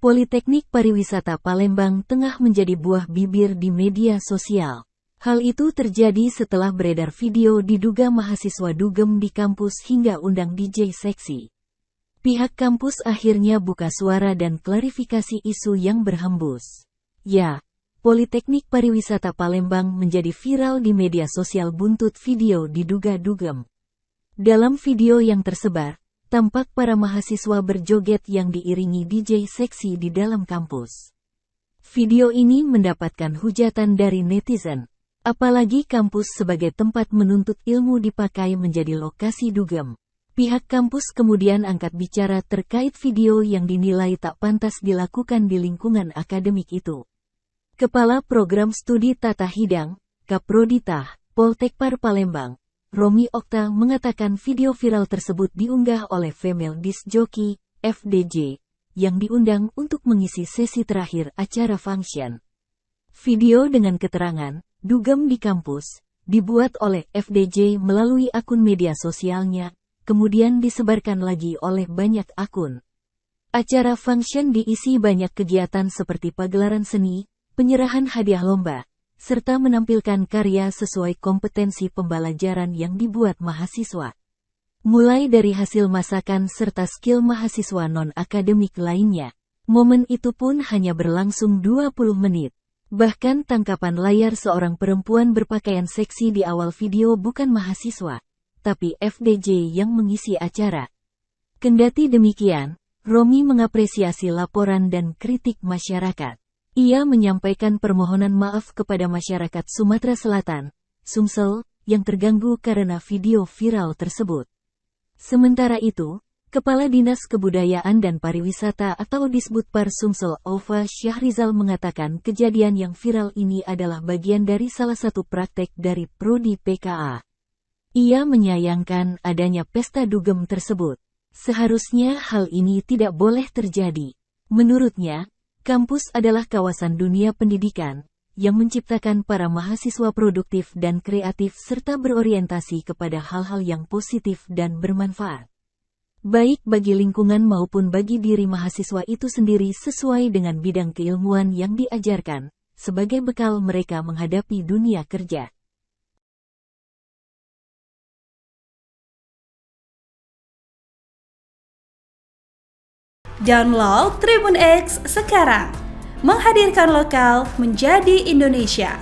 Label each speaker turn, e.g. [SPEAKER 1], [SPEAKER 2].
[SPEAKER 1] Politeknik Pariwisata Palembang tengah menjadi buah bibir di media sosial. Hal itu terjadi setelah beredar video diduga mahasiswa dugem di kampus hingga undang DJ seksi. Pihak kampus akhirnya buka suara dan klarifikasi isu yang berhembus. Ya, Politeknik Pariwisata Palembang menjadi viral di media sosial buntut video diduga dugem. Dalam video yang tersebar, tampak para mahasiswa berjoget yang diiringi DJ seksi di dalam kampus. Video ini mendapatkan hujatan dari netizen. Apalagi kampus sebagai tempat menuntut ilmu dipakai menjadi lokasi dugem. Pihak kampus kemudian angkat bicara terkait video yang dinilai tak pantas dilakukan di lingkungan akademik itu. Kepala Program Studi Tata Hidang, Kaprodita, Poltekpar Palembang, Romi Okta mengatakan video viral tersebut diunggah oleh Female Disc Jockey, FDJ, yang diundang untuk mengisi sesi terakhir acara function. Video dengan keterangan, dugem di kampus, dibuat oleh FDJ melalui akun media sosialnya, kemudian disebarkan lagi oleh banyak akun. Acara function diisi banyak kegiatan seperti pagelaran seni, penyerahan hadiah lomba, serta menampilkan karya sesuai kompetensi pembelajaran yang dibuat mahasiswa. Mulai dari hasil masakan serta skill mahasiswa non-akademik lainnya. Momen itu pun hanya berlangsung 20 menit. Bahkan tangkapan layar seorang perempuan berpakaian seksi di awal video bukan mahasiswa, tapi FDJ yang mengisi acara. Kendati demikian, Romi mengapresiasi laporan dan kritik masyarakat. Ia menyampaikan permohonan maaf kepada masyarakat Sumatera Selatan, Sumsel, yang terganggu karena video viral tersebut. Sementara itu, Kepala Dinas Kebudayaan dan Pariwisata atau Disbudpar Sumsel Ova Syahrizal mengatakan kejadian yang viral ini adalah bagian dari salah satu praktek dari Prodi PKA. Ia menyayangkan adanya pesta dugem tersebut. Seharusnya hal ini tidak boleh terjadi. Menurutnya, kampus adalah kawasan dunia pendidikan, yang menciptakan para mahasiswa produktif dan kreatif serta berorientasi kepada hal-hal yang positif dan bermanfaat. Baik bagi lingkungan maupun bagi diri mahasiswa itu sendiri sesuai dengan bidang keilmuan yang diajarkan, sebagai bekal mereka menghadapi dunia kerja.
[SPEAKER 2] Download Tribun X sekarang, menghadirkan lokal menjadi Indonesia.